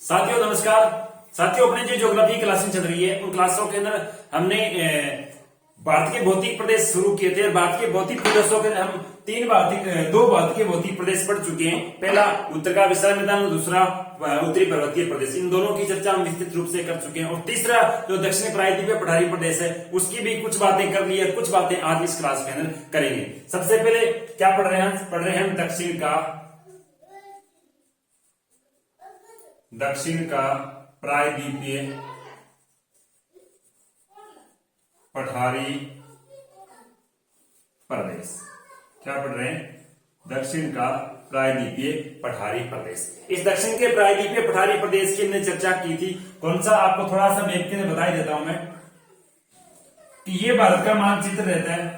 साथियों नमस्कार। साथियों अपने जो ज्योग्राफी क्लासें चल रही है उन क्लासों के अंदर हमने भारत के भौतिक प्रदेश शुरू किए थे। भारत के भौतिक प्रदेशों के अंदर हम दो भारत के भौतिक प्रदेश पढ़ चुके हैं। पहला उत्तर का विशाल मैदान और दूसरा उत्तरी पर्वतीय प्रदेश। इन दोनों की चर्चा हम विस्तृत रूप से कर चुके हैं। और तीसरा जो दक्षिणी प्रायद्वीपीय पठारी प्रदेश है उसकी भी कुछ बातें कर ली है, कुछ बातें आज इस क्लास के अंदर करेंगे। सबसे पहले क्या पढ़ रहे हैं? पढ़ रहे हैं दक्षिण का प्रायद्वीपीय पठारी प्रदेश। क्या पढ़ रहे हैं? दक्षिण का प्रायद्वीपीय पठारी प्रदेश। इस दक्षिण के प्रायद्वीपीय पठारी प्रदेश की हमने चर्चा की थी। कौन सा? आपको थोड़ा सा मैप के बता देता हूं मैं कि ये भारत का मानचित्र रहता है,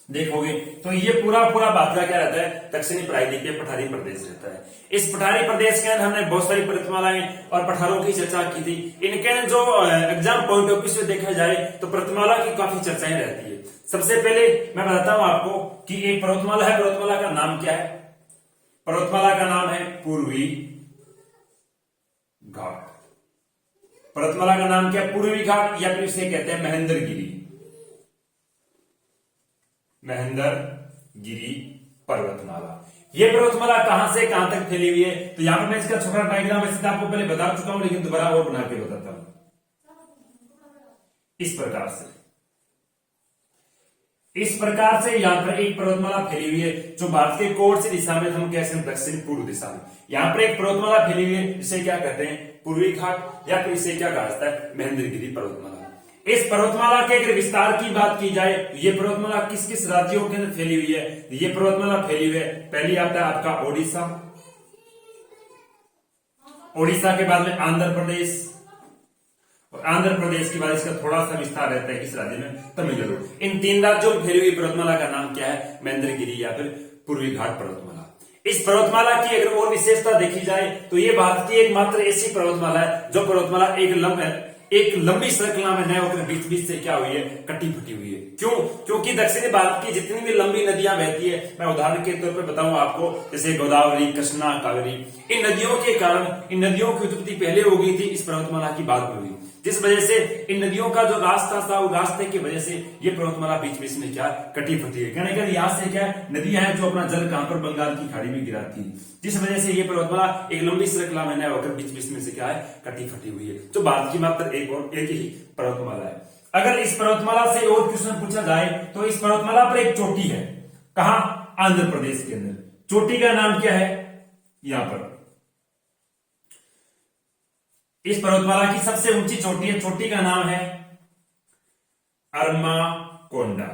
देखोगे तो ये पूरा भारत का क्या रहता है? दक्षिणी प्रायद्वीपीय पठारी प्रदेश रहता है। इस पठारी प्रदेश के अंदर हमने बहुत सारी पर्वतमालाएं और पठारों की चर्चा की थी। इनके जो एग्जाम पॉइंट ऑफ व्यू से देखा जाए तो पर्वतमाला की काफी चर्चाएं रहती है। सबसे पहले मैं बताता हूं आपको कि एक पर्वतमाला है। पर्वतमाला का नाम क्या है? पर्वतमाला का नाम है पूर्वी घाट। पर्वतमाला का नाम क्या है? पूर्वी घाट, या फिर इसे कहते हैं महेंद्रगिरी पर्वतमाला। ये पर्वतमाला कहां से कहां तक फैली हुई है? तो यहां पर मैं इसका छोटा डायग्राम वैसे आपको पहले बता चुका हूं, लेकिन दोबारा और बना के बताता हूं। इस प्रकार से यहां पर एक पर्वतमाला फैली हुई है जो भारत के कोण से दिशा में हम कहते हैं दक्षिण पूर्व दिशा में। यहां पर एक पर्वतमाला फैली हुई है जिसे क्या कहते हैं? पूर्वी घाट, या फिर इसे क्या कहा जाता है? महेंद्रगिरी पर्वतमाला। इस पर्वतमाला के अगर विस्तार की बात की जाए तो ये पर्वतमाला किस किस राज्यों के अंदर फैली हुई है? ये पर्वतमाला फैली हुई है, पहली आता है आपका ओडिशा, ओडिशा के बाद में आंध्र प्रदेश, और आंध्र प्रदेश के बाद इसका थोड़ा सा विस्तार रहता है किस राज्य में? तमिलनाडु। इन तीन राज्यों में फैली हुई पर्वतमाला का नाम क्या है? महेंद्रगिरी या फिर पूर्वी घाट पर्वतमाला। इस पर्वतमाला की अगर और विशेषता देखी जाए तो ये भारत की एकमात्र ऐसी पर्वतमाला है जो पर्वतमाला एक लंबी श्रृंखला में न होकर बीच बीच से क्या हुई है? कटी फटी हुई है। क्यों? क्योंकि दक्षिणी भारत की जितनी भी लंबी नदियां बहती है, मैं उदाहरण के तौर पर बताऊं आपको, जैसे गोदावरी, कृष्णा, कावेरी, इन नदियों के कारण इन नदियों की उत्पत्ति पहले हो गई थी, इस पर्वतमाला की बाद में हुई, जिस वजह से इन नदियों का जो रास्ता था वो रास्ते की वजह से ये पर्वतमाला बीच बीच में क्या कटी फटी है। कहने का यहां से क्या नदियां हैं जो अपना जल कहां पर? बंगाल की खाड़ी में गिराती है, जिस वजह से ये पर्वतमाला एक लंबी श्रृंखला में न होकर बीच बीच में से क्या है? कटी फटी हुई है, जो भारत की मात्र एक ही पर्वतमाला है। अगर इस पर्वतमाला से और क्वेश्चन पूछा जाए तो इस पर्वतमाला पर एक चोटी है। कहां? आंध्र प्रदेश के अंदर। चोटी का नाम क्या है? यहां पर इस पर्वतमाला की सबसे ऊंची चोटी है, चोटी का नाम है अरमाकोंडा।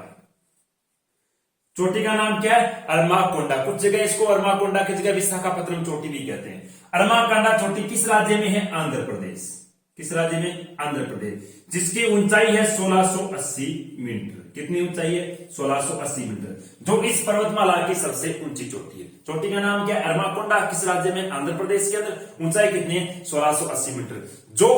चोटी का नाम क्या है? अरमाकोंडा। कुछ जगह इसको अरमाकोंडा की जगह विशाखापत्तनम चोटी भी कहते हैं। अरमाकोंडा चोटी किस राज्य में है? आंध्र प्रदेश। किस राज्य में? आंध्र प्रदेश, जिसकी ऊंचाई है 1680 मीटर। कितनी ऊंचाई है? 1680 मीटर, जो इस पर्वतमाला की सबसे ऊंची चोटी है। चोटी का नाम क्या है? अरमाकोंडा। किस राज्य में? आंध्र प्रदेश के अंदर। ऊंचाई कितनी है? 1680 मीटर, जो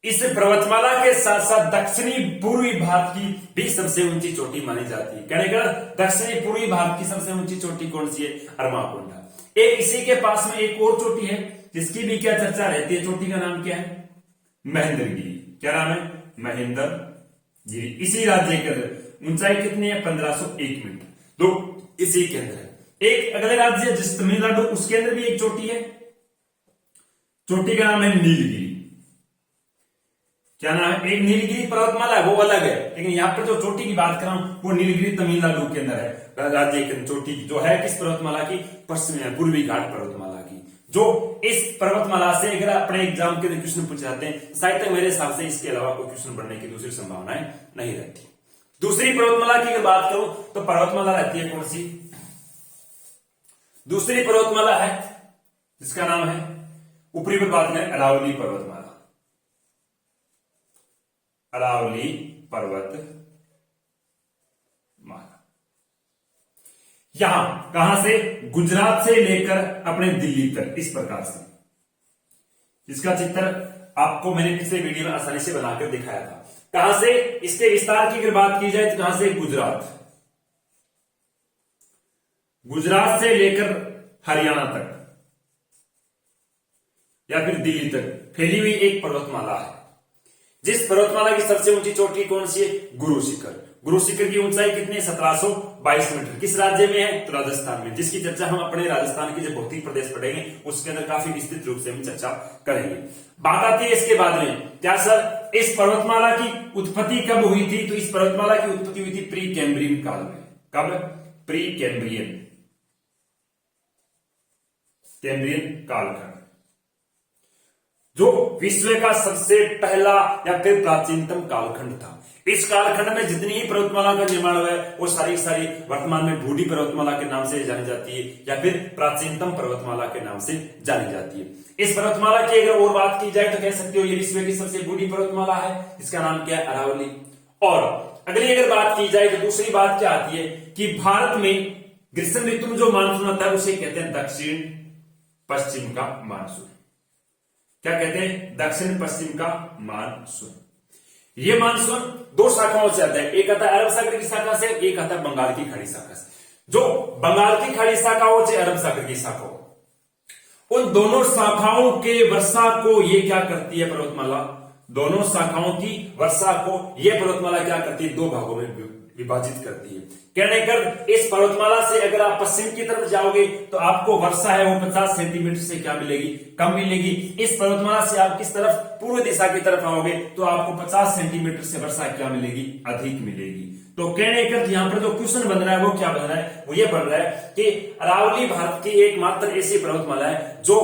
इस पर्वतमाला के साथ साथ दक्षिणी पूर्वी भारत की भी सबसे ऊंची चोटी मानी जाती है। कहने का दक्षिणी पूर्वी भारत की सबसे ऊंची चोटी कौन सी है? अरमाकोंडा। एक इसी के पास में एक और चोटी है जिसकी भी क्या चर्चा रहती है। चोटी का नाम क्या है? महेंद्रगिरी। क्या नाम है? महेंद्रगिरी। इसी राज्य के अंदर ऊंचाई कितनी है? 1501 मीटर, तो इसी के अंदर है। एक अगले राज्य जिस तमिलनाडु, उसके अंदर भी एक चोटी है। चोटी का नाम है नीलगिरी। क्या नाम है? एक नीलगिरी पर्वतमाला है, वो अलग है, लेकिन यहां पर जो चोटी की बात कर रहा हूं वो नीलगिरी तमिलनाडु के अंदर है। राज्य के चोटी जो है किस पर्वतमाला की? पश्चिम पूर्वी घाट पर्वतमाला की। जो इस पर्वतमाला से अगर अपने एग्जाम के क्वेश्चन पूछे जाते हैं, शायद तक मेरे हिसाब से इसके अलावा कोई क्वेश्चन बनने की दूसरी संभावनाएं नहीं रहती। दूसरी पर्वतमाला की अगर बात करूं तो पर्वतमाला रहती है कौन सी? दूसरी पर्वतमाला है जिसका नाम है, ऊपरी पर बात करें, अरावली पर्वतमाला। अरावली पर्वतमाला यहां कहां से? गुजरात से लेकर अपने दिल्ली तक, इस प्रकार से। इसका चित्र आपको मैंने पिछले वीडियो में आसानी से बनाकर दिखाया था। कहां से? इसके विस्तार की अगर बात की जाए तो कहां से? गुजरात से लेकर हरियाणा तक, या फिर दिल्ली तक फैली हुई एक पर्वतमाला है। जिस पर्वतमाला की सबसे ऊंची चोटी कौन सी है? गुरु शिखर। गुरु शिखर की ऊंचाई कितनी है? 1722 मीटर। किस राज्य में है? तो राजस्थान में, जिसकी चर्चा हम अपने राजस्थान के जो भौतिक प्रदेश पढ़ेंगे उसके अंदर काफी विस्तृत रूप से हम चर्चा करेंगे। बात आती है इसके बाद में, क्या सर इस पर्वतमाला की उत्पत्ति कब हुई थी? तो इस पर्वतमाला की उत्पत्ति हुई थी प्री कैम्ब्रियन काल में। कब? प्री कैम्ब्रियन, कैम्ब्रियन कालखंड, जो विश्व का सबसे पहला या फिर प्राचीनतम कालखंड था। इस कालखंड में जितनी ही पर्वतमाला का निर्माण हुआ है वो सारी सारी वर्तमान में बूढ़ी पर्वतमाला के नाम से जानी जाती है या फिर प्राचीनतम पर्वतमाला के नाम से जानी जाती है। इस पर्वतमाला की अगर और बात की जाए तो कह सकते हो ये विश्व की सबसे बूढ़ी पर्वतमाला है। इसका नाम क्या है? अरावली। और अगली अगर बात की जाए तो दूसरी बात क्या आती है कि भारत में ग्रीष्म ऋतु में जो मानसून आता है उसे कहते हैं दक्षिण पश्चिम का मानसून। क्या कहते हैं? दक्षिण पश्चिम का मानसून। ये मानसून दो शाखाओं से आता है, एक आता है अरब सागर की शाखा से, एक आता है बंगाल की खाड़ी शाखा से। जो बंगाल की खाड़ी शाखा हो चाहे अरब सागर की शाखा हो, उन दोनों शाखाओं के वर्षा को ये क्या करती है पर्वतमाला? दोनों शाखाओं की वर्षा को यह पर्वतमाला क्या करती है? दो भागों में विभाजित करती है। कहने कर इस पर्वतमाला से अगर आप पश्चिम की तरफ जाओगे तो आपको वर्षा है वो 50 सेंटीमीटर से क्या मिलेगी? कम मिलेगी। इस पर्वतमाला से आप किस तरफ? पूर्व दिशा की तरफ आओगे तो आपको 50 सेंटीमीटर से वर्षा क्या मिलेगी? अधिक मिलेगी। तो कहने कर यहाँ पर जो क्वेश्चन बन रहा है वो क्या बन रहा है? वो ये बन रहा है कि अरावली भारत की एकमात्र ऐसी पर्वतमाला है जो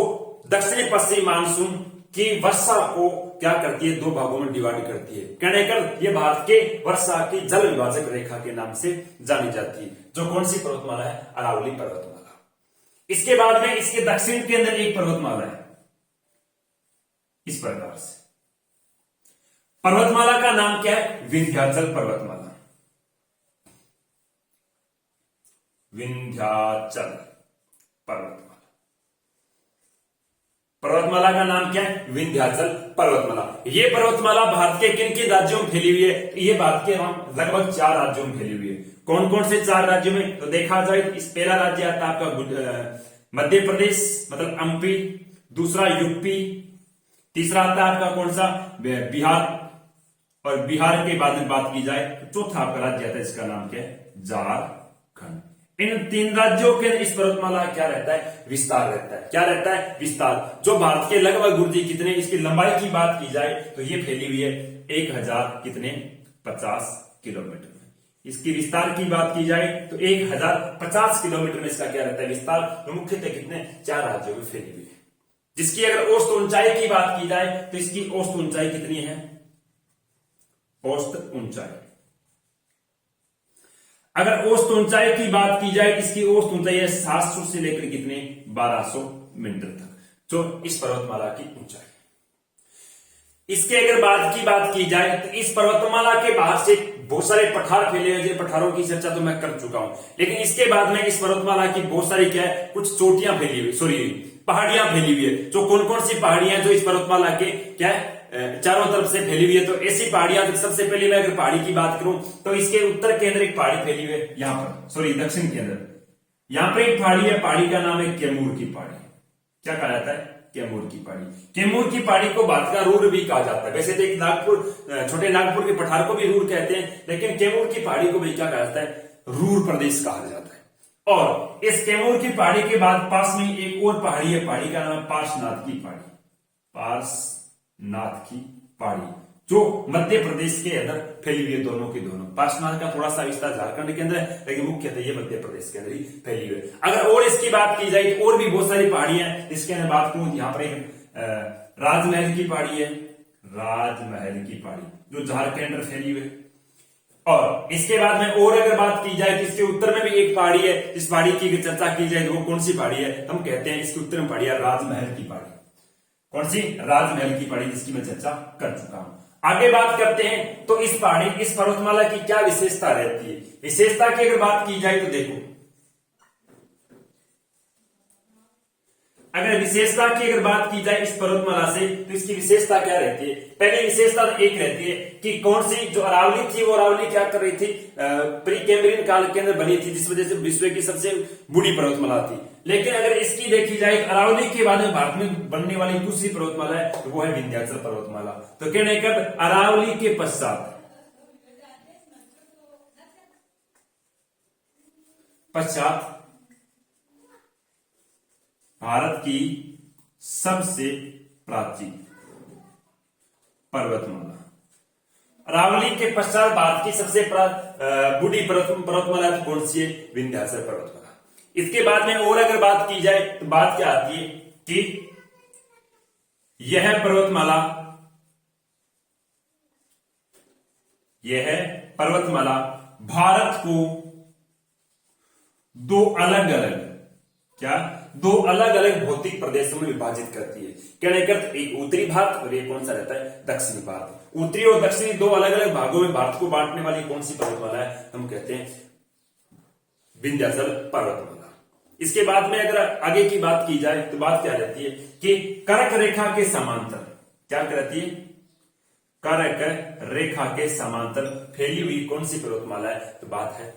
दक्षिण पश्चिम मानसून की वर्षा को क्या करती है? दो भागों में डिवाइड करती है। कहने कर ये भारत के वर्षा की जल विभाजक रेखा के नाम से जानी जाती है। जो कौन सी पर्वतमाला है? अरावली पर्वतमाला। इसके बाद में इसके दक्षिण के अंदर एक पर्वतमाला है इस प्रकार से। पर्वतमाला का नाम क्या है? विंध्याचल पर्वतमाला। विंध्याचल पर्वतमाला। पर्वतमाला का नाम क्या है? विंध्याचल पर्वतमाला। ये पर्वतमाला भारत के किन किन राज्यों में फैली हुई है? ये भारत के लगभग 4 राज्यों में फैली हुई है। कौन कौन से 4 राज्यों में? तो देखा जाए इस पहला राज्य आता है आपका मध्य प्रदेश मतलब एमपी, दूसरा यूपी, तीसरा आता है आपका कौन सा? बिहार, और बिहार के बाद में बात की जाए तो चौथा आपका राज्य आता है इसका नाम क्या है? झारखंड। इन 3 राज्यों के इस पर्वतमाला क्या रहता है? विस्तार रहता है। क्या रहता है? विस्तार। जो भारत के लगभग गुरुजी कितने, इसकी लंबाई की बात की जाए तो ये फैली हुई है 1000 कितने? 50 किलोमीटर में। इसकी विस्तार की बात की जाए तो 1050 किलोमीटर में इसका क्या रहता है? विस्तार। तो मुख्यतः कितने? 4 राज्यों में फैली हुई है। जिसकी अगर औसत ऊंचाई की बात की जाए तो इसकी औसत ऊंचाई कितनी है? औसत ऊंचाई, अगर औसत ऊंचाई की बात की जाए इसकी औसत ऊंचाई है 700 से लेकर कितने? 1200 मीटर तक, जो इस पर्वतमाला की ऊंचाई। इसके अगर बात की जाए तो इस पर्वतमाला के बाहर से बहुत सारे पठार फैले हुए, पठारों की चर्चा तो मैं कर चुका हूं। लेकिन इसके बाद में इस पर्वतमाला की बहुत सारी क्या है? कुछ चोटियां फैली हुई, सॉरी पहाड़ियां फैली हुई है। जो कौन कौन सी पहाड़ियां हैं जो इस पर्वतमाला के क्या है? चारों तरफ से फैली हुई है। तो ऐसी पहाड़ियां, तो सबसे पहले मैं अगर पहाड़ी की बात करूं तो इसके उत्तर के अंदर एक पहाड़ी फैली हुई है, यहां पर, सॉरी दक्षिण के अंदर यहां पर एक पहाड़ी है। पहाड़ी का नाम है कैमूर की पहाड़ी। क्या कहा जाता है? कैमूर की पहाड़ी। कैमूर की पहाड़ी को बात का रूर भी कहा जाता है। वैसे तो एक नागपुर, छोटे नागपुर के पठार को भी रूर कहते हैं, लेकिन कैमूर की पहाड़ी को भी क्या कहा जाता है? रूर प्रदेश कहा जाता है। और इस कैमूर की पहाड़ी के बाद पास में एक और पहाड़ी है, पहाड़ी का नाम है पार्श्वनाथ की पहाड़ी। पार्श्वनाथ की पहाड़ी जो मध्य प्रदेश के अंदर फैली हुई है, दोनों की दोनों। पार्श्वनाथ का थोड़ा सा विस्तार झारखंड के अंदर है, लेकिन मुख्यतः ये मध्य प्रदेश के अंदर ही फैली हुई है। अगर और इसकी बात की जाए तो और भी बहुत सारी पहाड़ियां हैं। इसके अंदर बात करूं, यहाँ पर एक राजमहल की पहाड़ी है, राजमहल की पहाड़ी जो झारखंड के अंदर फैली हुई है। और इसके बाद में और अगर बात की जाए तो इसके उत्तर में भी एक पहाड़ी है। इस पहाड़ी की चर्चा की जाए तो वो कौन सी पहाड़ी है? हम कहते हैं इसके उत्तर में पहाड़ी है राजमहल की पहाड़ी। कौन सी? राजमहल की पहाड़ी, जिसकी मैं चर्चा कर चुका हूं। आगे बात करते हैं तो इस पहाड़ी, इस पर्वतमाला की क्या विशेषता रहती है? विशेषता की अगर बात की जाए तो देखो, अगर विशेषता की अगर बात की जाए इस पर्वतमाला से तो इसकी विशेषता क्या रहती है? पहली विशेषता एक रहती है कि कौन सी जो अरावली थी वो अरावली क्या कर रही थी? प्री कैम्ब्रियन काल के अंदर बनी थी, जिस वजह से विश्व की सबसे बूढ़ी पर्वतमाला थी। लेकिन अगर इसकी देखी जाए तो अरावली के बाद में भारत में बनने वाली दूसरी पर्वतमाला है तो वो है विंध्याचल पर्वतमाला। तो कहने का अरावली के पश्चात भारत की सबसे प्राचीन पर्वतमाला। अरावली के पश्चात भारत की सबसे बूढ़ी पर्वतमाला कौन सी है? विंध्याचल पर्वतमाला। इसके बाद में और अगर बात की जाए तो बात क्या आती है कि यह पर्वतमाला भारत को दो अलग अलग भौतिक प्रदेशों में विभाजित करती है। कहने का एक उत्तरी भारत और एक कौन सा रहता है? दक्षिणी भारत। उत्तरी और दक्षिणी दो अलग अलग भागों में भारत को बांटने वाली कौन सी पर्वतमाला है? हम कहते हैं विंध्याचल पर्वतमाला। इसके बाद में अगर आगे की बात की जाए तो बात क्या रहती है कि कर्क रेखा के समांतर, क्या रहती है? कर्क रेखा के समांतर फैली हुई कौन सी पर्वतमाला है? तो बात है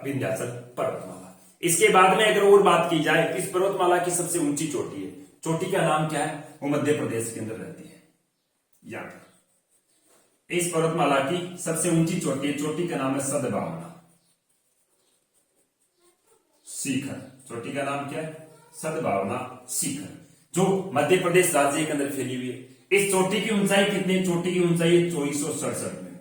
विंध्याचल पर्वतमाला। इसके बाद में अगर और बात की जाए तो इस पर्वतमाला की सबसे ऊंची चोटी है। चोटी का नाम क्या है? वो मध्य प्रदेश के अंदर रहती है। याद, इस पर्वतमाला की सबसे ऊंची चोटी है, चोटी का नाम है सद्भावना शिखर। चोटी का नाम क्या है? सद्भावना शिखर, जो मध्य प्रदेश राज्य के अंदर फैली हुई है। इस चोटी की ऊंचाई कितनी? चोटी की ऊंचाई है 2467 मीटर।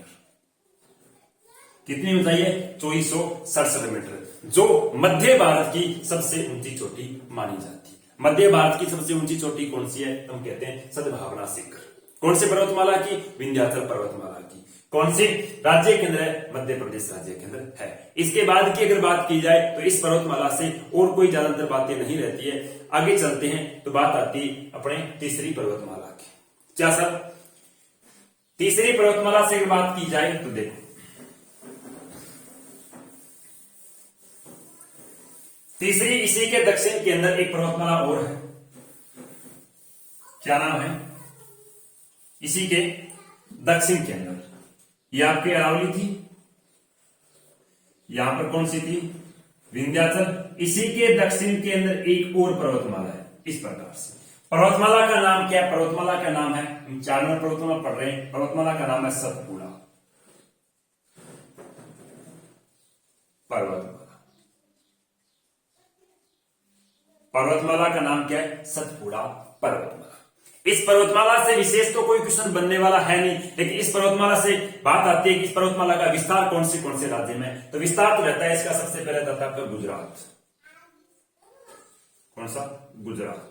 कितनी ऊंचाई है? 2467 मीटर, जो मध्य भारत की सबसे ऊंची चोटी मानी जाती है। मध्य भारत की सबसे ऊंची चोटी कौन सी है? हम कहते हैं सद्भावना शिखर। कौन से पर्वतमाला की? विंध्याचल पर्वतमाला की। कौन से राज्य के अंदर है? मध्य प्रदेश राज्य के अंदर है। इसके बाद की अगर बात की जाए तो इस पर्वतमाला से और कोई ज्यादातर बातें नहीं रहती है। आगे चलते हैं तो बात आती है अपने तीसरी पर्वतमाला की। क्या सर? तीसरी पर्वतमाला से अगर बात की जाए तो देखो, तीसरी इसी के दक्षिण के अंदर एक पर्वतमाला और है। क्या नाम है? इसी के दक्षिण के अंदर ये आपकी अरावली थी, यहां पर कौन सी थी? विंध्याचल। इसी के दक्षिण के अंदर एक और पर्वतमाला है। इस प्रकार से पर्वतमाला का नाम क्या है? पर्वतमाला का नाम है, हम 4 नंबर पर्वतमाला पढ़ रहे हैं, पर्वतमाला का नाम है सतपुड़ा पर्वतमाला। पर्वतमाला का नाम क्या है? सतपुड़ा पर्वतमाला। इस पर्वतमाला से विशेष तो कोई क्वेश्चन बनने वाला है नहीं, लेकिन इस पर्वतमाला से बात आती है कि इस पर्वतमाला का विस्तार कौन से राज्य में? तो विस्तार तो रहता है इसका सबसे पहले रहता है गुजरात। कौन सा? गुजरात।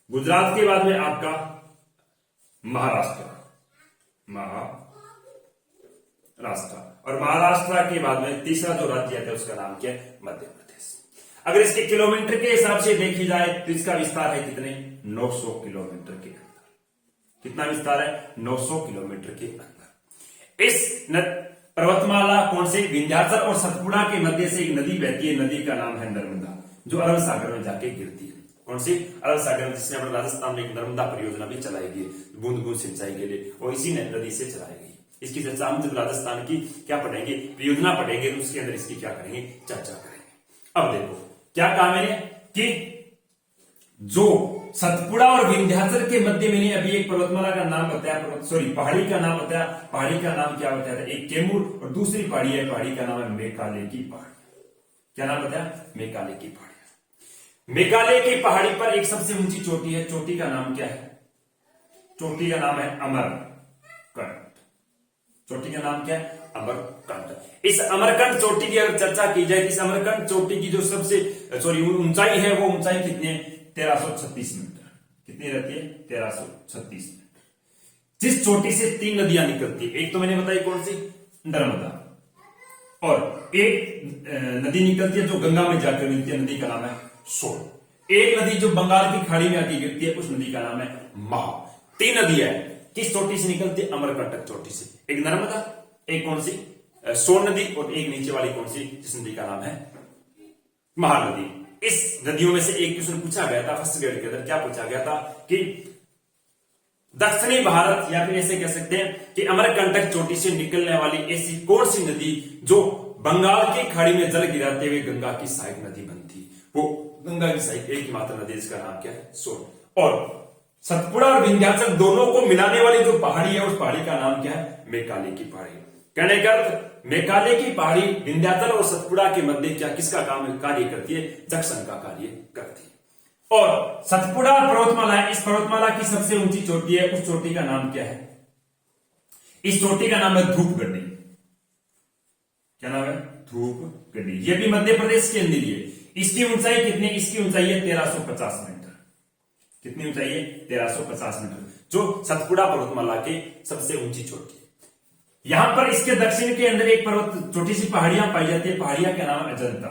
गुजरात के बाद में आपका महाराष्ट्र, और महाराष्ट्र के बाद में तीसरा जो राज्य है उसका नाम क्या है? मध्य प्रदेश। अगर इसके किलोमीटर के हिसाब से देखी जाए तो इसका विस्तार है कितने? 900 किलोमीटर के अंदर। कितना विस्तार है? 900 किलोमीटर के अंदर। इस पर्वतमाला कौन से? विंध्याचल और सतपुड़ा के मध्य से एक नदी बहती है, नदी का नाम है नर्मदा, जो अरब सागर में जाके गिरती है। कौन सी? अरब सागर में, जिसने अपने राजस्थान में एक नर्मदा परियोजना भी चलाई गई बूंद बूंद सिंचाई के लिए, और इसी नदी से चलाई गई। इसकी चर्चा हम जब राजस्थान की क्या पढ़ेंगे, परियोजना पढ़ेंगे, तो उसके अंदर इसकी क्या करेंगे? चर्चा करेंगे। अब देखो क्या कहा मैंने कि जो सतपुड़ा और विंध्याचल के मध्य मैंने अभी एक पर्वतमाला का नाम बताया, पहाड़ी का नाम बताया। पहाड़ी का नाम क्या बताया था? एक कैमूर, और दूसरी पहाड़ी है, पहाड़ी का नाम है मेघालय की पहाड़ी। क्या नाम बताया? मेघालय की पहाड़ी। मेघालय की पहाड़ी पर एक सबसे ऊंची चोटी है, चोटी का नाम क्या है? चोटी का नाम है अमरकंट। चोटी का नाम क्या है? अमरकंट। इस अमरकंट चोटी की अगर चर्चा की जाए, इस अमरकंट चोटी की जो सबसे ऊंचाई है, वो ऊंचाई कितनी है? 1336 मीटर। कितनी रहती है? 1336 मीटर। जिस चोटी से 3 नदियां निकलती है, एक तो मैंने बताई कौन सी? नर्मदा, और एक नदी निकलती है जो गंगा में जाकर मिलती है, नदी का नाम है सोन। एक नदी जो बंगाल की खाड़ी में आके गिरती है, उस नदी का नाम है महा। 3 नदियां है, किस चोटी से निकलती है? अमरकंटक चोटी से। एक नर्मदा, एक कौन सी? सोन नदी, और एक नीचे वाली कौन सी? जिस नदी का नाम है महानदी। इस नदियों में से एक क्वेश्चन पूछा गया था फर्स्ट ग्रेड के अंदर। क्या पूछा गया था कि दक्षिणी भारत, या फिर ऐसे कह सकते हैं कि अमरकंटक चोटी से निकलने वाली ऐसी कौन सी नदी जो बंगाल की खाड़ी में जल गिराते हुए गंगा की सहायक नदी बनती? वो गंगा की सहायक एक ही मात्र नदी, जिसका नाम क्या है, सोन। और सतपुड़ा और विंध्याचल दोनों को मिलाने वाली जो पहाड़ी है, उस पहाड़ी का नाम क्या है, मैकाले की पहाड़ी। कहने का अर्थ, मैकाले की पहाड़ी विंध्याचल और सतपुड़ा के मध्य क्या किसका काम कार्य करती है, जंक्शन का कार्य करती है। और सतपुड़ा पर्वतमाला है, इस पर्वतमाला की सबसे ऊंची चोटी है, उस चोटी का नाम क्या है, इस चोटी का नाम है धूपगढ़ी। क्या नाम है, धूपगढ़ी। ये भी मध्य प्रदेश के अंदर ही है। इसकी ऊंचाई कितनी, इसकी ऊंचाई है 1350 मीटर। कितनी ऊंचाई है, 1350 मीटर, जो सतपुड़ा पर्वतमाला के सबसे ऊंची चोटी है। यहां पर इसके दक्षिण के अंदर एक पर्वत छोटी सी पहाड़ियां पाई जाती है, पहाड़ियां का नाम है अजंता।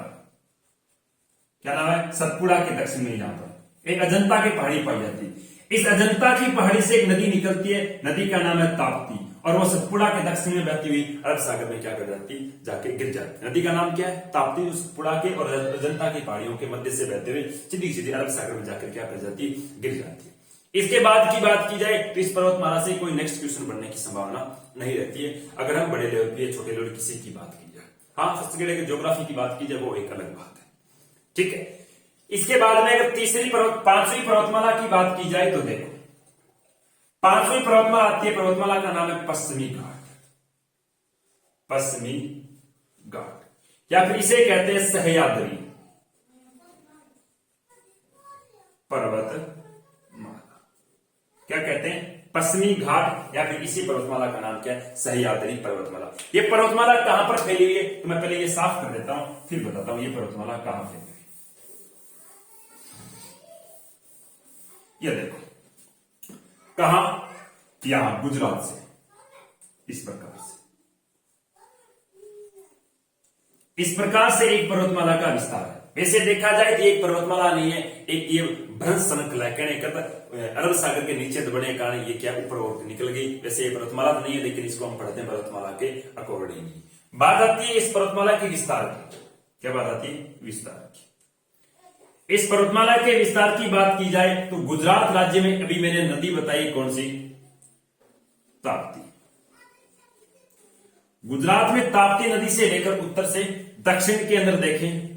क्या नाम है, सतपुड़ा के दक्षिण में यहां पर एक अजंता की पहाड़ी पाई जाती है। इस अजंता की पहाड़ी से एक नदी निकलती है, नदी का नाम है ताप्ती, और वो सतपुड़ा के दक्षिण में बहती हुई अरब सागर में क्या कर जाती, जाके गिर जाती। नदी का नाम क्या है, ताप्ती। सतपुड़ा के और अजंता की पहाड़ियों के मध्य से बहते हुए सीधी सीधी अरब सागर में जाकर क्या कर जाती, गिर जाती है। इसके बाद की बात की जाए तो इस पर्वतमाला से कोई नेक्स्ट क्वेश्चन बनने की संभावना नहीं रहती है, अगर हम बड़े लेवल पे छोटे लेवल किसी की बात की जाए। हाँ, फर्स्ट ग्रेड की ज्योग्राफी की बात की जाए वो एक अलग बात है, ठीक है। इसके बाद में अगर पांचवी पर्वतमाला की बात की जाए तो देखो, पांचवी पर्वतमाला आती है, पर्वतमाला का नाम है पश्चिमी घाट। पश्चिमी घाट या फिर इसे कहते हैं सह्याद्री पर्वतमाला। क्या कहते हैं, पश्चिमी घाट, या फिर इसी पर्वतमाला का नाम क्या है, सह्याद्री पर्वतमाला। ये पर्वतमाला कहां पर फैली हुई है, तो मैं पहले ये साफ कर देता हूं, फिर बताता हूं ये पर्वतमाला कहां फैली हुई है। ये देखो कहां, यहां गुजरात से, इस प्रकार से, इस प्रकार से एक पर्वतमाला का विस्तार है। वैसे देखा जाए तो एक पर्वतमाला नहीं है, एक ये भ्रंश संकुल है। कहने का अरब सागर के नीचे दबने के कारण ये क्या ऊपर और निकल गई। वैसे ये पर्वतमाला तो नहीं है, लेकिन इसको हम पढ़ते हैं पर्वतमाला के अकॉर्डिंग। बात आती है इस पर्वतमाला के विस्तार की। क्या बात आती है, विस्तार की। इस पर्वतमाला के विस्तार की बात की जाए तो गुजरात राज्य में अभी मैंने नदी बताई कौन सी, ताप्ती। गुजरात में ताप्ती नदी से लेकर उत्तर से दक्षिण के अंदर देखें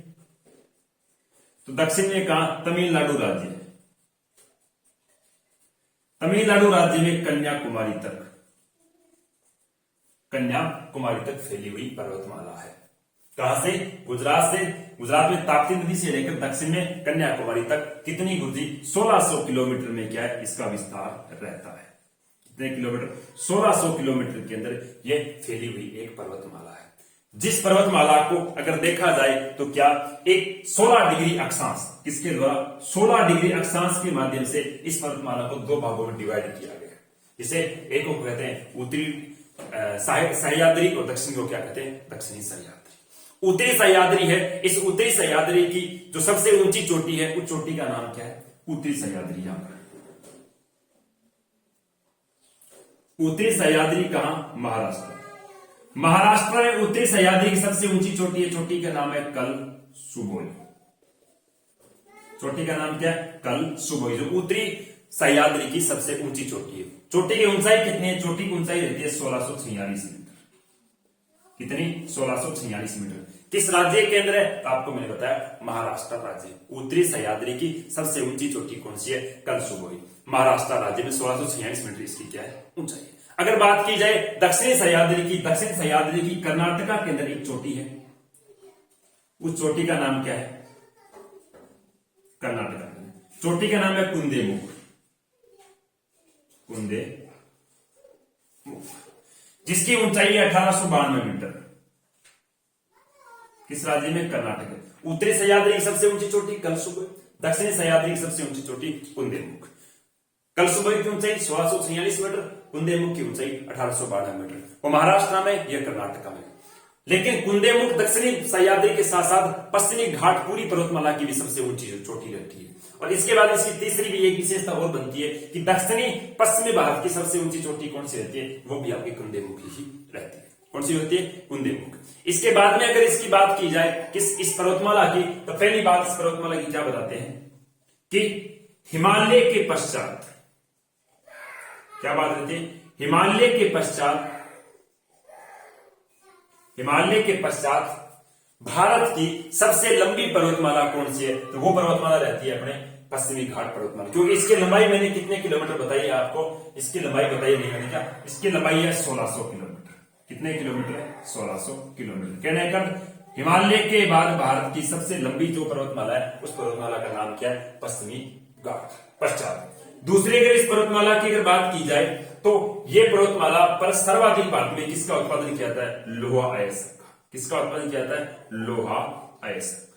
तो दक्षिण में कहा, तमिलनाडु राज्य है। तमिलनाडु राज्य में कन्याकुमारी तक फैली हुई पर्वतमाला है। कहां से, गुजरात में ताप्ती नदी से लेकर दक्षिण में कन्याकुमारी तक कितनी गुर्जी, 1600 किलोमीटर में क्या है, इसका विस्तार रहता है। कितने किलोमीटर, 1600 किलोमीटर के अंदर यह फैली हुई एक पर्वतमाला है। जिस पर्वतमाला को अगर देखा जाए तो क्या एक 16 डिग्री अक्षांश, किसके द्वारा, 16 डिग्री अक्षांश के माध्यम से इस पर्वतमाला को दो भागों में डिवाइड किया गया। इसे एक को कहते हैं उत्तरी सह्याद्री और दक्षिण को क्या कहते हैं, दक्षिणी सह्याद्री। उत्तरी सह्याद्री है, इस उत्तरी सह्याद्री की जो सबसे ऊंची चोटी है, उस चोटी का नाम क्या है, उत्तरी सह्याद्री। यहां पर उत्तरी सह्याद्री कहां, महाराष्ट्र में उत्तरी सह्याद्री की सबसे ऊंची चोटी है, चोटी का नाम है कलसुबोई। चोटी का नाम क्या है, कलसुबोई, जो उत्तरी सह्याद्री की सबसे ऊंची चोटी है। चोटी की ऊंचाई कितनी है, चोटी की ऊंचाई रहती है 1646 मीटर। कितनी, 1646 मीटर। किस राज्य के अंदर है, तो आपको मैंने बताया महाराष्ट्र राज्य। उत्तरी सह्याद्री की सबसे ऊंची चोटी कौन सी है, कलसुबोई, महाराष्ट्र राज्य में 1646 मीटर इसकी क्या है, ऊंचाई। अगर बात की जाए दक्षिणी सह्याद्री की कर्नाटका के अंदर एक चोटी है, उस चोटी का नाम क्या है, कर्नाटका में चोटी का नाम है कुंदेमुख, जिसकी ऊंचाई है 1892 मीटर। किस राज्य में, कर्नाटक। उत्तरी सह्याद्री की सबसे ऊंची चोटी कलसुबोई, दक्षिणी सह्याद्री की सबसे ऊंची चोटी कुंदेमुख। कलसुबोई की ऊंचाई 1646 मीटर, कुंदेमुख की ऊंचाई 1892 मीटर। वो महाराष्ट्र में, यह कर्नाटक में। लेकिन कुंदेमुख दक्षिणी सह्याद्री के साथ साथ पश्चिमी घाट पूरी पर्वतमाला की भी सबसे ऊंची चोटी रहती है। और इसके बाद इसकी तीसरी भी एक विशेषता और बनती है कि दक्षिणी पश्चिमी भारत की सबसे ऊंची चोटी कौन सी रहती है, वो भी आपकी कुंदेमुख ही रहती है। कौन सी होती है, कुंदेमुख। इसके बाद में अगर इसकी बात की जाए इस पर्वतमाला की, तो पहली बात इस पर्वतमाला की क्या बताते हैं कि हिमालय के पश्चात, क्या बात रहती है, हिमालय के पश्चात भारत की सबसे लंबी पर्वतमाला कौन सी है? तो वो पर्वतमाला रहती है अपने पश्चिमी घाट पर्वतमाला, क्योंकि इसकी लंबाई मैंने कितने किलोमीटर बताई है आपको, इसकी लंबाई बताई नहीं मैंने क्या, इसकी लंबाई है 1600 किलोमीटर। कितने किलोमीटर है? 1600 किलोमीटर। कहने का हिमालय के बाद भारत की सबसे लंबी जो पर्वतमाला है उस पर्वतमाला का नाम क्या है? पश्चिमी घाट। पश्चात दूसरी अगर इस पर्वतमाला की अगर बात की जाए तो ये पर्वतमाला पर सर्वाधिक भारत में किसका उत्पादन किया जाता है? लोहा अयस्क का। किसका उत्पादन किया जाता है? लोहा अयस्क।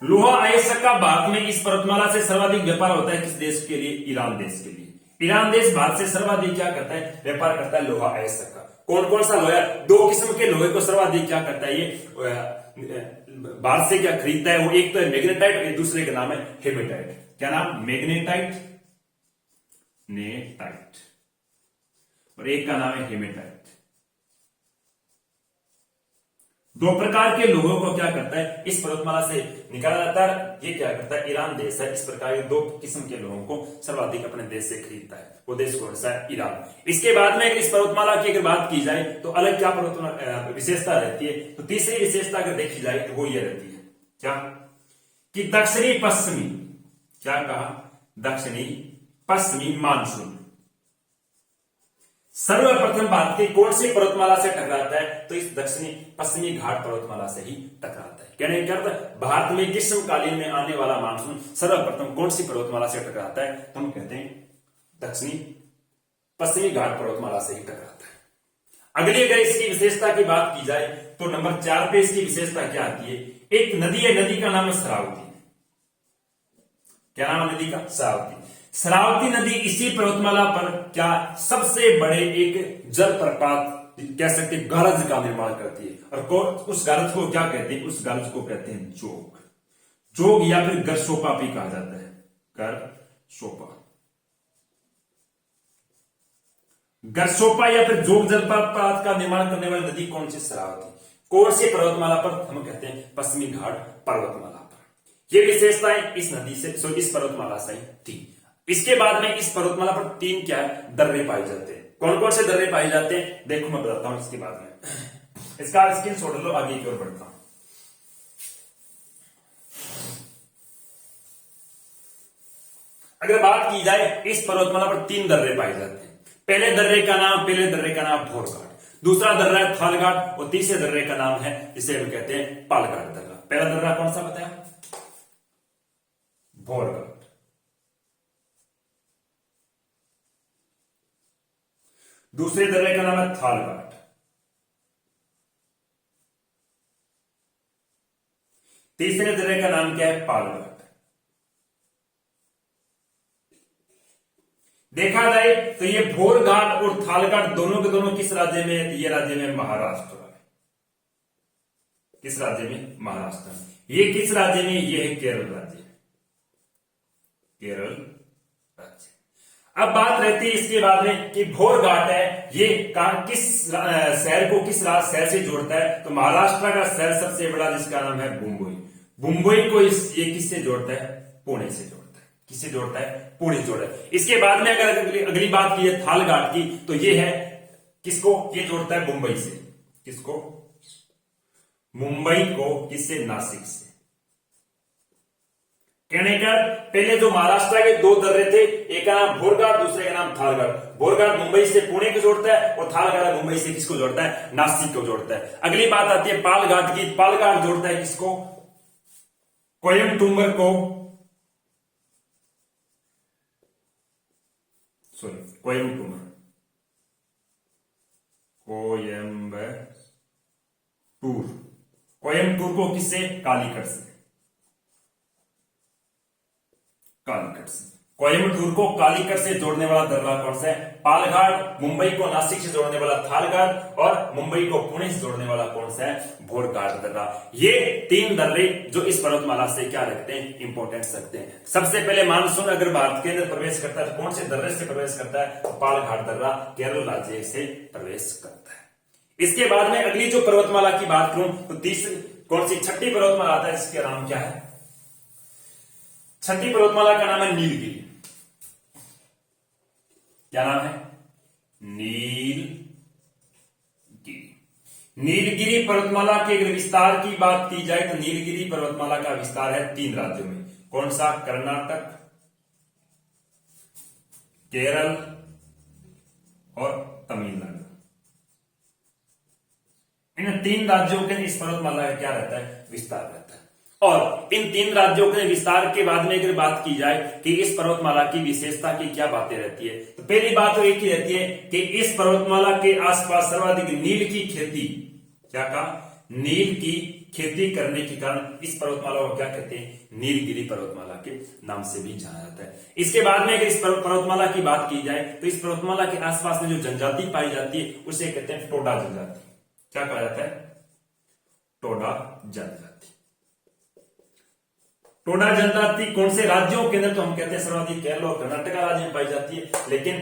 लोहा अयस्क का भारत में इस पर्वतमाला से सर्वाधिक व्यापार होता है किस देश के लिए? ईरान देश के लिए। ईरान देश भारत से सर्वाधिक क्या करता है? व्यापार करता है लोहा अयस्क का। कौन कौन सा लोहा? दो किस्म के लोहे को सर्वाधिक क्या करता है ये भारत से क्या खरीदता है? वो एक तो है मैग्नेटाइट और दूसरे का नाम है हेमेटाइट। क्या नाम? मैग्नेटाइट, नेटाइट, और एक का नाम है हेमेटाइट। दो प्रकार के लोगों को क्या करता है इस पर्वतमाला से निकाला जाता है। ये क्या करता है? ईरान देश है। इस प्रकार के दो किस्म के लोगों को सर्वाधिक अपने देश से खरीदता है। वो देश कौन सा है? ईरान। इसके बाद में इस पर्वतमाला की अगर बात की जाए तो अलग क्या पर्वतमाला विशेषता रहती है? तो तीसरी विशेषता अगर देखी जाए तो वो ये रहती है क्या कि दक्षिणी पश्चिमी, क्या कहा? दक्षिणी पश्चिमी मानसून सर्वप्रथम भारत की कौन सी पर्वतमाला से टकराता है? तो इस दक्षिणी पश्चिमी घाट पर्वतमाला से ही टकराता है। कहने का अर्थ भारत में ग्रीष्मकालीन में आने वाला मानसून सर्वप्रथम कौन सी पर्वतमाला से टकराता है? तो हम कहते हैं दक्षिणी पश्चिमी घाट पर्वतमाला से ही टकराता है। अगली अगर इसकी विशेषता की बात की जाए तो नंबर 4 पे इसकी विशेषता क्या आती है? एक नदी है, नदी का नाम है श्रावती। क्या नाम है नदी का? श्रावती। श्रावती नदी इसी पर्वतमाला पर क्या सबसे बड़े एक जलप्रपात कह सकते गरज का निर्माण करती है। और उस गरज को क्या कहते हैं? उस गरज को कहते हैं जोग। जोग या फिर गरसोपा भी कहा जाता है। गरसोपा, गरसोपा या फिर जोग जलप्रपात का निर्माण करने वाली नदी कौन सी? श्रावती। कौन सी पर्वतमाला पर? हम कहते हैं पश्चिमी घाट पर्वतमाला पर। ये विशेषताएं इस नदी से इस पर्वतमाला से थी। इसके बाद में इस पर्वतमाला पर 3 क्या है? दर्रे पाए जाते हैं। कौन कौन से दर्रे पाए जाते हैं? देखो मैं बताता हूं इसके बाद में। इसका स्क्रीन शॉट लो, आगे की ओर बढ़ता हूं। अगर बात की जाए इस पर्वतमाला पर 3 दर्रे पाए जाते हैं। पहले दर्रे का नाम भोरघाट, दूसरा दर्रा है थालघाट और तीसरे दर्रे का नाम है जिसे हम कहते हैं पालघाट दर्रा। पहला दर्रा कौन सा बताया? भोरघाट। दूसरे दर्रे का नाम है थालघाट। तीसरे दर्रे का नाम क्या है? पालघाट। देखा जाए तो ये भोरघाट और थालघाट दोनों के दोनों किस राज्य में है? ये राज्य में महाराष्ट्र है। किस राज्य में? महाराष्ट्र। ये किस राज्य में? ये है केरल राज्य। केरल राज्य। अब बात रहती है इसके बाद में कि भोरघाट है ये किस शहर को किस शहर से जोड़ता है? तो महाराष्ट्र का शहर सबसे बड़ा जिसका नाम है मुंबई। मुंबई को ये किससे जोड़ता है? पुणे से जोड़ता है। किससे जोड़ता है? पुणे से जोड़ता है। इसके बाद में अगर अगली बात की है थालघाट की तो ये है किसको? ये जोड़ता है मुंबई से। किसको? मुंबई को किससे? नासिक से। कहने का पहले जो महाराष्ट्र के 2 दर्रे थे, एक का नाम भोरघाट, दूसरे का नाम थालघाट। भोरघाट मुंबई से पुणे को जोड़ता है और थालघाट मुंबई से किसको जोड़ता है? नासिक को जोड़ता है। अगली बात आती है पालघाट की। पालघाट जोड़ता है किसको? कोयम्बटूर को, कोयम्बटूर, कोयम्बटूर को किससे? कालीकट से। कालीकट से। कोयम्बटूर को कालीकट से जोड़ने वाला दर्रा कौन सा है? पालघाट। मुंबई को नासिक से जोड़ने वाला थालघाट और मुंबई को पुणे से जोड़ने वाला कौन सा है? भोरघाट दर्रा। ये 3 दर्रे जो इस पर्वतमाला से क्या रखते हैं? इंपॉर्टेंस रखते हैं। सबसे पहले मानसून अगर भारत के अंदर प्रवेश करता है तो कौन से दर्रे से प्रवेश करता है? तो पालघाट दर्रा केरल राज्य से प्रवेश करता है। इसके बाद में अगली जो पर्वतमाला की बात करूं तो तीसरी कौन सी? छठी पर्वतमाला आता है जिसका नाम क्या है? छठी पर्वतमाला का नाम है नीलगिरी। क्या नाम है? नीलगिरी। नीलगिरी पर्वतमाला के अगर विस्तार की बात की जाए तो नीलगिरी पर्वतमाला का विस्तार है 3 राज्यों में। कौन सा? कर्नाटक, केरल और तमिलनाडु। इन 3 राज्यों के इस पर्वतमाला का क्या रहता है? विस्तार रहता है। और इन 3 राज्यों के विस्तार के बाद में अगर बात की जाए कि इस पर्वतमाला की विशेषता की क्या बातें रहती है, तो पहली बात तो एक ही रहती है कि इस पर्वतमाला के आसपास सर्वाधिक नील की खेती, क्या कहा? नील की खेती करने के कारण इस पर्वतमाला को क्या कहते हैं? नीलगिरी पर्वतमाला के नाम से भी जाना जाता है। इसके बाद में अगर इस पर्वतमाला की बात की जाए तो इस पर्वतमाला के आसपास में जो जनजाति पाई जाती है उसे कहते हैं टोडा जनजाति। क्या कहा जाता है? टोडा जनजाति। टोडा जनजाति कौन से राज्यों के अंदर? तो हम कहते हैं सर्वाधिक केरल और कर्नाटक राज्य में पाई जाती है। लेकिन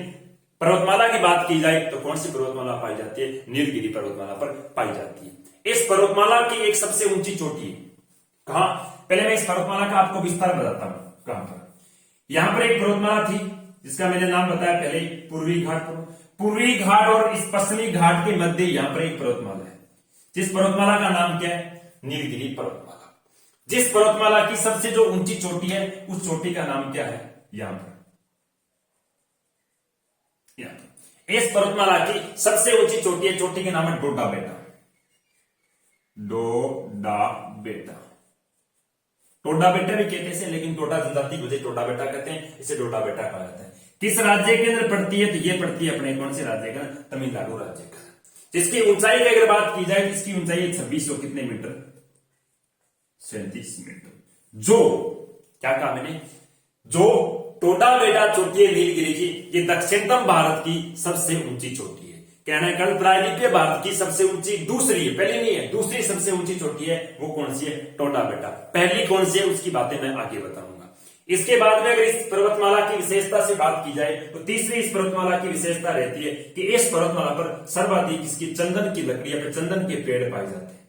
पर्वतमाला की बात की जाए तो कौन सी पर्वतमाला पाई जाती है? नीलगिरी पर्वतमाला पर पाई जाती है। इस पर्वतमाला की एक सबसे ऊंची चोटी है। कहां? पहले मैं इस पर्वतमाला का आपको विस्तार बताता हूं। कहां पर? यहां पर एक पर्वतमाला थी जिसका मैंने नाम बताया पहले, पूर्वी घाट। पूर्वी घाट और इस पश्चिमी घाट के मध्य यहां पर एक पर्वतमाला है, जिस पर्वतमाला का नाम क्या है? नीलगिरी पर्वतमाला। जिस पर्वतमाला की सबसे जो ऊंची चोटी है उस चोटी का नाम क्या है? यहां पर इस पर्वतमाला की सबसे ऊंची चोटी है, चोटी के नाम है डोडा बेटा। डोडा बेटा, टोडा बेटा भी कहते हैं, लेकिन टोडा जनजाति को टोडा बेटा कहते हैं, इसे डोडा बेटा कहा जाता है। किस राज्य के अंदर पड़ती है? तो ये पड़ती है अपने कौन से राज्य का? तमिलनाडु राज्य का। जिसकी ऊंचाई की अगर बात की जाए तो इसकी ऊंचाई है 2600 कितने मीटर? 37 मीटर। जो क्या कहा मैंने? जो टोडा बेटा चोटी है नीलगिरी की, ये दक्षिणतम भारत की सबसे ऊंची चोटी है। कहना है कल प्रायद्वीपीय भारत की सबसे ऊंची दूसरी है, पहली नहीं है, दूसरी सबसे ऊंची चोटी है। वो कौन सी है? टोडा बेटा। पहली कौन सी है उसकी बातें मैं आगे बताऊंगा। इसके बाद में अगर इस पर्वतमाला की विशेषता से बात की जाए तो तीसरी इस पर्वतमाला की विशेषता रहती है कि इस पर्वतमाला पर सर्वाधिक इसकी चंदन की लकड़ी या चंदन के पेड़ पाए जाते हैं।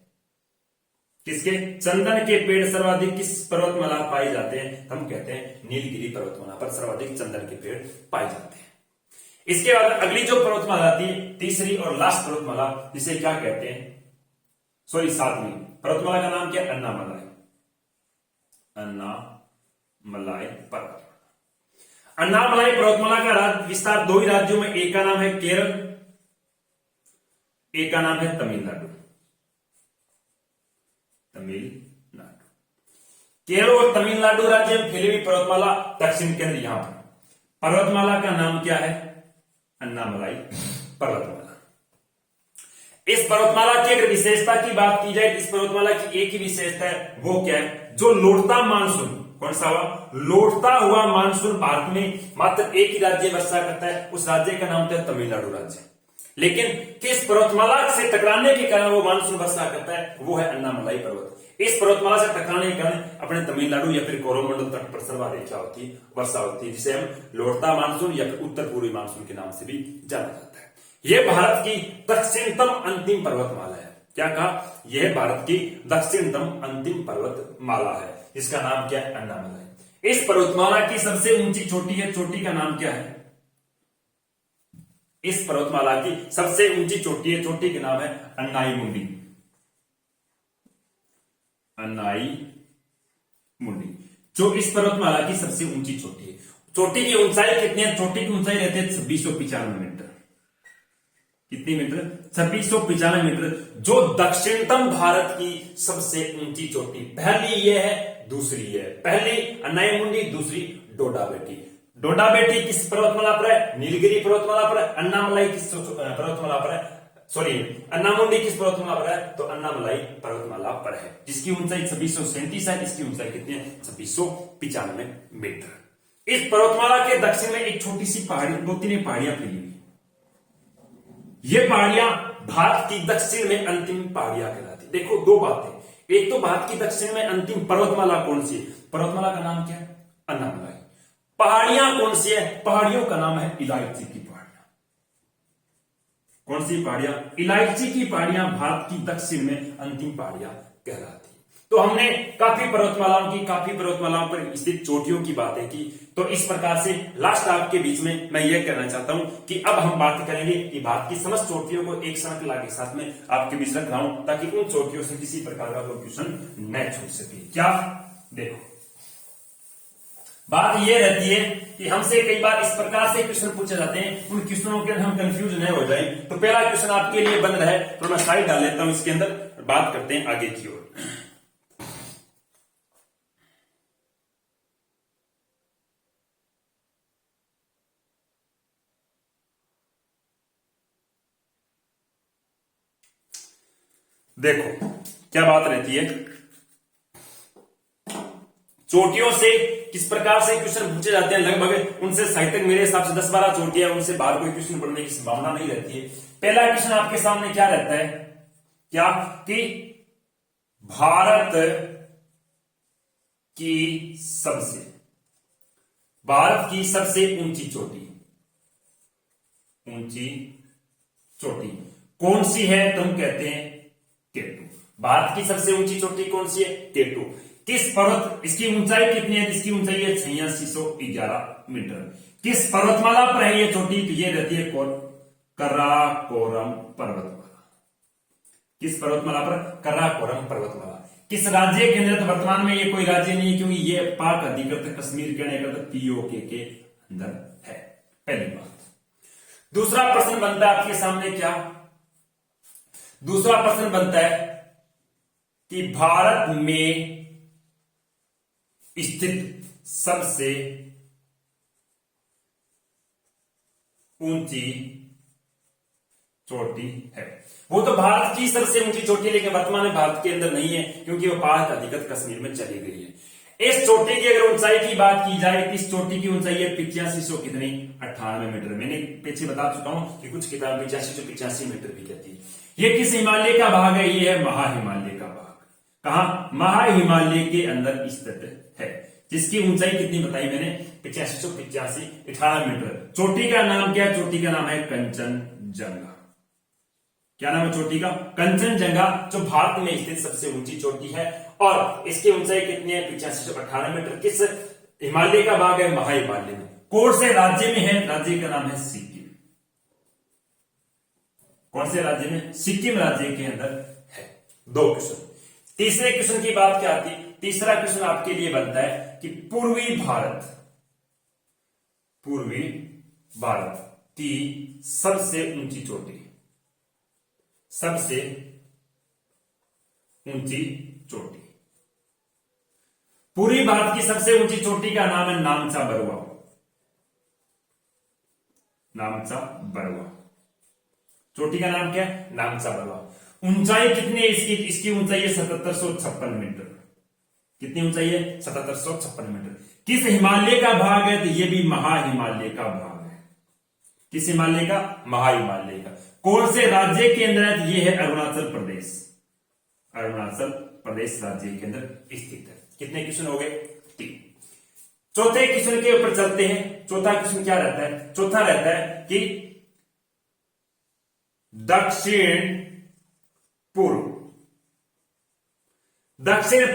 किसके? चंदन के पेड़ सर्वाधिक किस पर्वतमाला पाए जाते हैं? हम कहते हैं नीलगिरी पर्वतमाला पर सर्वाधिक चंदन के पेड़ पाए जाते हैं। इसके बाद अगली जो पर्वतमाला आती है, तीसरी और लास्ट पर्वतमाला, जिसे क्या कहते हैं? सॉरी, 7वीं पर्वतमाला का नाम क्या? अन्नामलाई। अन्नामलाई पर्वतमाला। अन्नामलाई पर्वतमाला का विस्तार 2 ही राज्यों में, एक का नाम है केरल, एक का नाम है तमिलनाडु। तमिलनाडु, केरल और तमिलनाडु राज्य में फैली हुई पर्वतमाला दक्षिण के अंदर। यहां पर पर्वतमाला का नाम क्या है? अन्नामलाई पर्वतमाला। इस पर्वतमाला की अगर विशेषता की बात की जाए, इस पर्वतमाला की एक ही विशेषता है, वो क्या है? जो लौटता मानसून, कौन सा हुआ? लौटता हुआ मानसून भारत में मात्र एक ही राज्य वर्षा करता है, उस राज्य का नाम है तमिलनाडु राज्य। लेकिन किस पर्वतमाला से टकराने के कारण वो मानसून वर्षा करता है? वो है अन्नामलाई पर्वत। इस पर्वतमाला से टकराने के कारण अपने तमिलनाडु या फिर कोरोमंडल तट पर सर्वाधिक क्या होती है? वर्षा होती है, जिसे हम लौटता मानसून या फिर उत्तर पूर्वी मानसून के नाम से भी जाना जाता है। यह भारत की दक्षिणतम अंतिम पर्वतमाला है। क्या कहा? यह भारत की दक्षिणतम अंतिम पर्वतमाला है, जिसका नाम क्या है? अन्नामलाई। इस पर्वतमाला की सबसे ऊंची चोटी है, चोटी का नाम क्या है? इस पर्वतमाला की सबसे ऊंची चोटी है, चोटी का नाम है अन्नाई मुंडी। अन्नाई मुंडी जो इस पर्वतमाला की सबसे ऊंची चोटी है। चोटी की ऊंचाई कितनी है? चोटी की ऊंचाई रहती है 2695 मीटर। कितनी मीटर? 2695 मीटर, जो दक्षिणतम भारत की सबसे ऊंची चोटी। पहली ये है, दूसरी है। पहली अन्नाई मुंडी, दूसरी डोडा बेटी। डोडा बेटी किस पर्वतमाला पर है? नीलगिरी पर्वतमाला पर है। अन्नामलाई किस पर्वतमाला पर है? सॉरी, अन्नामुंडी किस पर्वतमाला पर है? तो अन्नामलाई पर्वतमाला पर है, जिसकी ऊंचाई 2637 है। इसकी ऊंचाई कितनी है? 2695 मीटर। इस पर्वतमाला के दक्षिण में एक छोटी सी पहाड़ी, 2-3 पहाड़ियां फैली हुई। ये पहाड़ियां भारत की दक्षिण में अंतिम पहाड़ियां कहलाती। देखो 2 बातें, एक तो भारत की दक्षिण में अंतिम पर्वतमाला कौन सी है? पर्वतमाला का नाम क्या है? अन्नामलाई। पहाड़ियां कौन सी है? पहाड़ियों का नाम है इलायची की पहाड़ियां। कौन सी पहाड़ियां? इलायची की पहाड़ियां भारत की दक्षिण में अंतिम पहाड़ियां कहलाती। तो हमने काफी पर्वतमालाओं पर स्थित चोटियों की बातें की। तो इस प्रकार से लास्ट आपके बीच में मैं यह कहना चाहता हूं कि अब हम बात करेंगे कि भारत की समस्त चोटियों को एक श्रृंखला के साथ में आपके बीच रख रहा हूं, ताकि उन चोटियों से किसी प्रकार का कोई क्वेश्चन न छूट सके। क्या देखो, बात यह रहती है कि हमसे कई बार इस प्रकार से क्वेश्चन पूछे जाते हैं, उन क्वेश्चनों के अंदर हम कंफ्यूज न हो जाए। तो पहला क्वेश्चन आपके लिए बन रहा है, तो मैं स्लाइड डाल लेता हूं इसके अंदर, बात करते हैं आगे की ओर। देखो क्या बात रहती है, चोटियों से किस प्रकार से क्वेश्चन पूछे जाते हैं। लगभग उनसे साहित्यक मेरे हिसाब से 10-12 चोटियां, उनसे बाहर कोई क्वेश्चन पढ़ने की संभावना नहीं रहती है। पहला क्वेश्चन आपके सामने क्या रहता है, क्या कि भारत की सबसे ऊंची चोटी कौन सी है, तो हम कहते हैं केटू। भारत की सबसे ऊंची चोटी कौन सी है, केटू। किस पर्वत, इसकी ऊंचाई कितनी है, इसकी ऊंचाई है 8611 मीटर। किस पर्वतमाला पर है ये चोटी, तो ये रहती है कराकोरम पर्वतमाला। किस पर्वतमाला पर, कराकोरम पर्वतमाला। किस राज्य के अंदर, तो वर्तमान में ये कोई राज्य नहीं है, क्योंकि ये पाक अधिकृत कश्मीर के पीओके के अंदर है। पहली बात। दूसरा प्रश्न बनता है आपके सामने, क्या दूसरा प्रश्न बनता है कि भारत में स्थित सबसे ऊंची चोटी है। वो तो भारत की सबसे ऊंची चोटी, लेकिन वर्तमान में भारत के अंदर नहीं है, क्योंकि वो पाक अधिकृत कश्मीर में चली गई है। इस चोटी की अगर ऊंचाई की बात की जाए, इस चोटी की ऊंचाई है 8500 कितनी 98 मीटर। मैंने पीछे बता चुका हूं कि कुछ किताब 8585 मीटर भी कहती है। ये किस हिमालय का भाग है, ये है महाहिमालय का भाग। कहा, महाहिमालय के अंदर स्थित है, जिसकी ऊंचाई कितनी बताई मैंने, 8585 18 मीटर। चोटी का नाम क्या है, चोटी का नाम है कंचनजंगा। क्या नाम है चोटी का, कंचनजंगा, जो भारत में स्थित सबसे ऊंची चोटी है। और इसकी ऊंचाई कितनी है, 8518 मीटर। किस हिमालय का भाग है, महाहिमालय में। कौन से राज्य में है, राज्य का नाम है सिक्किम। कौन से राज्य में, सिक्किम राज्य के अंदर है। दो क्वेश्चन। तीसरे क्वेश्चन की बात क्या आती, तीसरा क्वेश्चन आपके लिए बनता है कि पूर्वी भारत की सबसे ऊंची चोटी, पूर्वी भारत की सबसे ऊंची चोटी का नाम है नामचा बरुआ। चोटी का नाम क्या है, नामचा बरुआ। ऊंचाई कितनी है इसकी ऊंचाई है 7756 मीटर। कितनी ऊंचाई है, 7756 मीटर। किस हिमालय का भाग है, तो ये भी महाहिमालय का भाग है। किस हिमालय का, महाहिमालय का। कौन से राज्य के अंदर है, तो ये है अरुणाचल प्रदेश राज्य के अंदर स्थित है। कितने क्वेश्चन हो गए, 3। चौथे क्वेश्चन के ऊपर चलते हैं। चौथा क्वेश्चन क्या रहता है, चौथा रहता है कि दक्षिण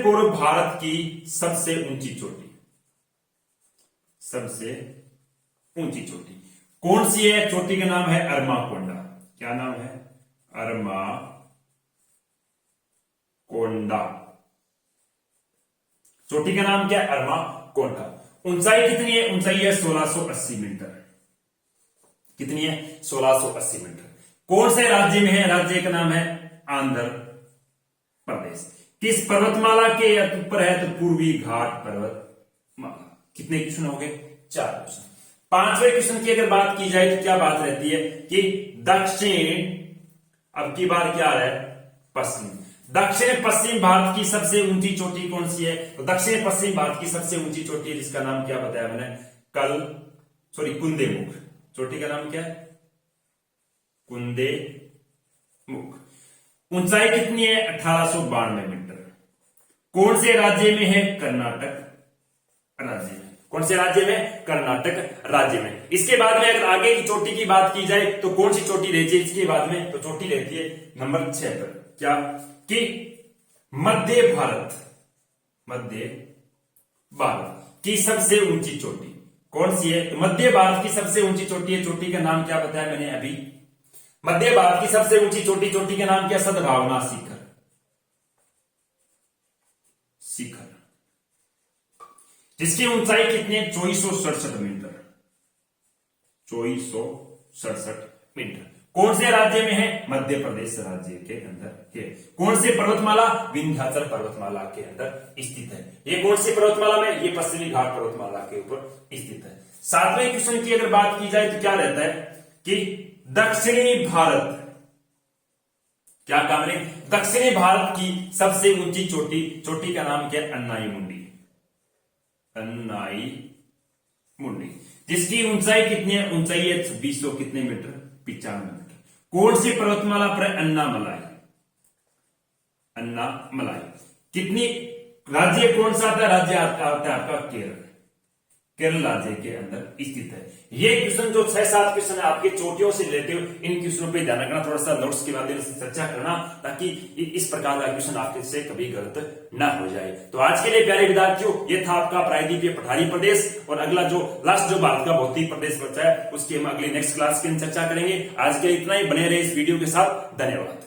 पूर्व भारत की सबसे ऊंची चोटी कौन सी है, चोटी का नाम है अरमाकोंडा। क्या नाम है, अरमाकोंडा। चोटी का नाम क्या है, अरमाकोंडा। ऊंचाई कितनी है, ऊंचाई है 1680 मीटर। कितनी है, 1680 मीटर। कौन से राज्य में है, राज्य का नाम है आंध्र प्रदेश। किस पर्वतमाला के ऊपर है, तो पूर्वी घाट पर्वतमाला। कितने क्वेश्चन हो गए, 4 क्वेश्चन। पांचवें क्वेश्चन की अगर बात की जाए तो क्या बात रहती है कि दक्षिण, अब की बार क्या है, पश्चिम। दक्षिण पश्चिम भारत की सबसे ऊंची चोटी कौन सी है, तो दक्षिण पश्चिम भारत की सबसे ऊंची चोटी है, जिसका नाम क्या बताया मैंने, कुंदेमुख। चोटी का नाम क्या है, कुंदेमुख। ऊंचाई कितनी है, 1892 मीटर। कौन से राज्य में है, कर्नाटक राज्य में। कौन से राज्य में, कर्नाटक राज्य में। इसके बाद में अगर आगे की चोटी की बात की जाए तो कौन सी चोटी रहती है इसके बाद में, तो चोटी रहती है नंबर 6 पर। क्या कि मध्य भारत की सबसे ऊंची चोटी कौन सी है? तो मध्य भारत की सबसे ऊंची चोटी है। चोटी का नाम क्या बताया मैंने अभी? मध्य भारत की सबसे ऊंची चोटी, चोटी का नाम क्या? सद्भावना शिखर, जिसकी ऊंचाई कितनी है? 2467 मीटर। 2467 मीटर। कौन से राज्य में है? मध्य प्रदेश राज्य के अंदर है। कौन से पर्वतमाला? विंध्याचल पर्वतमाला के अंदर स्थित है। ये कौन सी पर्वतमाला में? ये पश्चिमी घाट पर्वतमाला के ऊपर स्थित है। 7वें क्वेश्चन की अगर बात की जाए तो क्या रहता है कि दक्षिणी भारत, क्या काम है? दक्षिणी भारत की सबसे ऊंची चोटी, चोटी का नाम क्या है? अन्नाई मुंडी, जिसकी ऊंचाई कितनी है? ऊंचाई है 2600 कितने मीटर? 95 मीटर। कौन सी पर्वतमाला पर? अन्नामलाई। कितनी, राज्य कौन सा आता है? राज्य आता है आपका केरल राज्य के अंदर स्थित है। ये क्वेश्चन जो 6-7 क्वेश्चन है आपके चोटियों से रिलेटेड, इन क्वेश्चनों पे ध्यान रखना, थोड़ा सा नोट्स के माध्यम से चर्चा करना, ताकि इस प्रकार का क्वेश्चन आपके से कभी गलत ना हो जाए। तो आज के लिए प्यारे विद्यार्थियों, ये था आपका प्रायद्वीपीय पठारी प्रदेश, और अगला जो लास्ट जो भारत का भौतिक प्रदेश बचा है उसकी हम अगली नेक्स्ट क्लास के अंदर चर्चा करेंगे। आज के लिए इतना ही। बने रहे इस वीडियो के साथ। धन्यवाद।